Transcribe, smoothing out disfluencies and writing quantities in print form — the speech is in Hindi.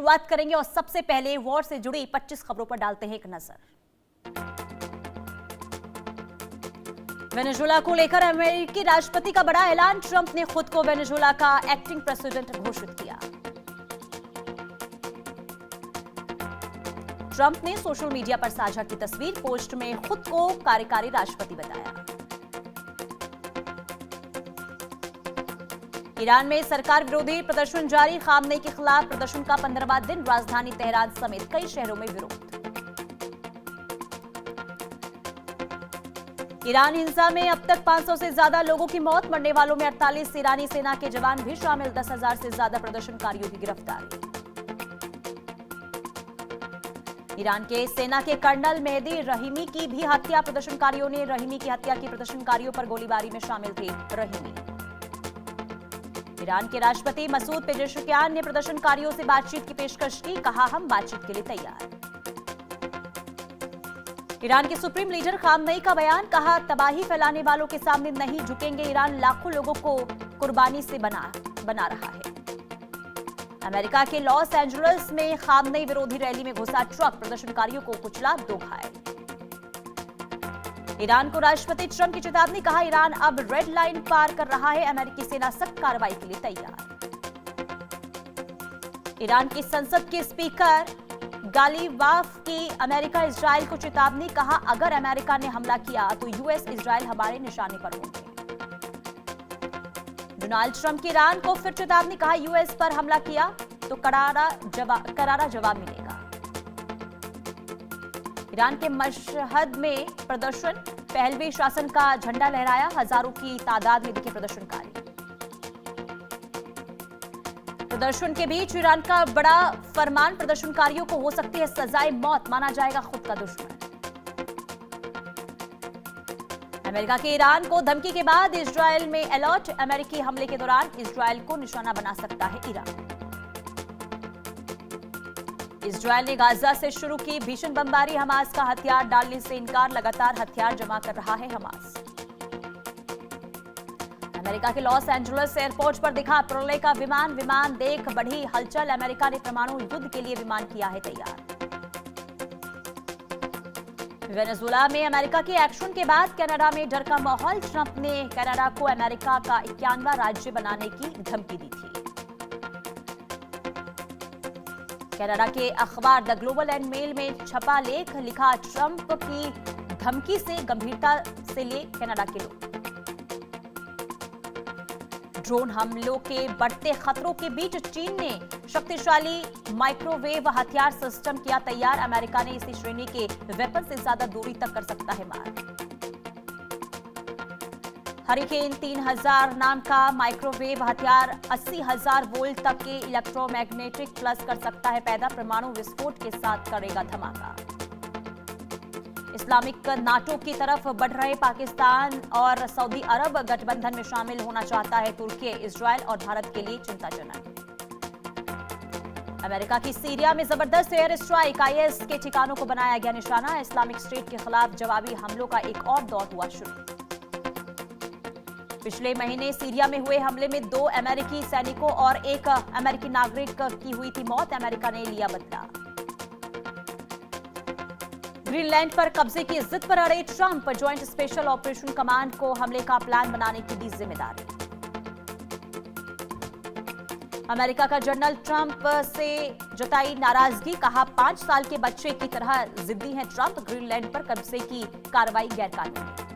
शुरुआत करेंगे और सबसे पहले वॉर से जुड़ी 25 खबरों पर डालते हैं एक नजर। वेनेजुएला को लेकर अमेरिकी राष्ट्रपति का बड़ा ऐलान, ट्रंप ने खुद को वेनेजुएला का एक्टिंग प्रेसिडेंट घोषित किया। ट्रंप ने सोशल मीडिया पर साझा की तस्वीर, पोस्ट में खुद को कार्यकारी राष्ट्रपति बताया। ईरान में सरकार विरोधी प्रदर्शन जारी, खामनेई के खिलाफ प्रदर्शन का 15वां दिन, राजधानी तेहरान समेत कई शहरों में विरोध। ईरान हिंसा में अब तक 500 से ज्यादा लोगों की मौत, मरने वालों में 48 ईरानी सेना के जवान भी शामिल, 10,000 से ज्यादा प्रदर्शनकारियों की गिरफ्तारी। ईरान के सेना के कर्नल मेहदी रहीमी की भी हत्या, प्रदर्शनकारियों ने रहीमी की हत्या की, प्रदर्शनकारियों पर गोलीबारी में शामिल थे रहीमी। ईरान के राष्ट्रपति मसूद पेजेश्कियान ने प्रदर्शनकारियों से बातचीत की पेशकश की, कहा हम बातचीत के लिए तैयार। ईरान के सुप्रीम लीडर खामनेई का बयान, कहा तबाही फैलाने वालों के सामने नहीं झुकेंगे, ईरान लाखों लोगों को कुर्बानी से बना रहा है। अमेरिका के लॉस एंजलिस में खामनेई विरोधी रैली में घुसा ट्रक, प्रदर्शनकारियों को कुचला, 2 घायल। ईरान को राष्ट्रपति ट्रंप की चेतावनी, कहा ईरान अब रेड लाइन पार कर रहा है, अमेरिकी सेना सख्त कार्रवाई के लिए तैयार। ईरान की संसद के स्पीकर गालीवाफ की अमेरिका इजरायल को चेतावनी, कहा अगर अमेरिका ने हमला किया तो यूएस इजरायल हमारे निशाने पर होंगे। डोनाल्ड ट्रंप की ईरान को फिर चेतावनी, कहा यूएस पर हमला किया तो करारा जवाब मिलेगा। ईरान के मशहद में प्रदर्शन, पहलवी शासन का झंडा लहराया, हजारों की तादाद में दिखे प्रदर्शनकारी। प्रदर्शन के बीच ईरान का बड़ा फरमान, प्रदर्शनकारियों को हो सकती है सजाए मौत, माना जाएगा खुद का दुश्मन। अमेरिका के ईरान को धमकी के बाद इजरायल में अलर्ट, अमेरिकी हमले के दौरान इजरायल को निशाना बना सकता है ईरान। इजरायल ने गाजा से शुरू की भीषण बमबारी, हमास का हथियार डालने से इनकार, लगातार हथियार जमा कर रहा है हमास। अमेरिका के लॉस एंजलिस एयरपोर्ट पर दिखा प्रलय का विमान देख बढ़ी हलचल, अमेरिका ने परमाणु युद्ध के लिए विमान किया है तैयार। वेनेजुएला में अमेरिका के एक्शन के बाद कनाडा में डर का माहौल, ट्रंप ने कनाडा को अमेरिका का 51वां राज्य बनाने की धमकी दी थी। कनाडा के अखबार द ग्लोबल एंड मेल में छपा लेख, लिखा ट्रंप की धमकी से गंभीरता से ले कनाडा के लोग। ड्रोन हमलों के बढ़ते खतरों के बीच चीन ने शक्तिशाली माइक्रोवेव हथियार सिस्टम किया तैयार, अमेरिका ने इसी श्रेणी के वेपन से ज्यादा दूरी तक कर सकता है मार। हरिकेन 3000 नाम का माइक्रोवेव हथियार 80,000 वोल्ट तक के इलेक्ट्रोमैग्नेटिक प्लस कर सकता है पैदा, परमाणु विस्फोट के साथ करेगा धमाका। इस्लामिक नाटो की तरफ बढ़ रहे पाकिस्तान और सऊदी अरब गठबंधन में शामिल होना चाहता है तुर्की, इजरायल और भारत के लिए चिंताजनक। अमेरिका की सीरिया में जबरदस्त एयर स्ट्राइक, आईएस के ठिकानों को बनाया गया निशाना, इस्लामिक स्टेट के खिलाफ जवाबी हमलों का एक और दौर हुआ शुरू। पिछले महीने सीरिया में हुए हमले में 2 अमेरिकी सैनिकों और 1 अमेरिकी नागरिक की हुई थी मौत, अमेरिका ने लिया बदला। ग्रीनलैंड पर कब्जे की जिद पर अड़े Trump, joint special operation command को हमले का प्लान बनाने की दी जिम्मेदारी। अमेरिका का जनरल ट्रंप से जताई नाराजगी, कहा 5 साल के बच्चे की तरह जिद्दी हैं ट्रंप, ग्रीनलैंड पर कब्जे की कार्रवाई गैरकानूनी।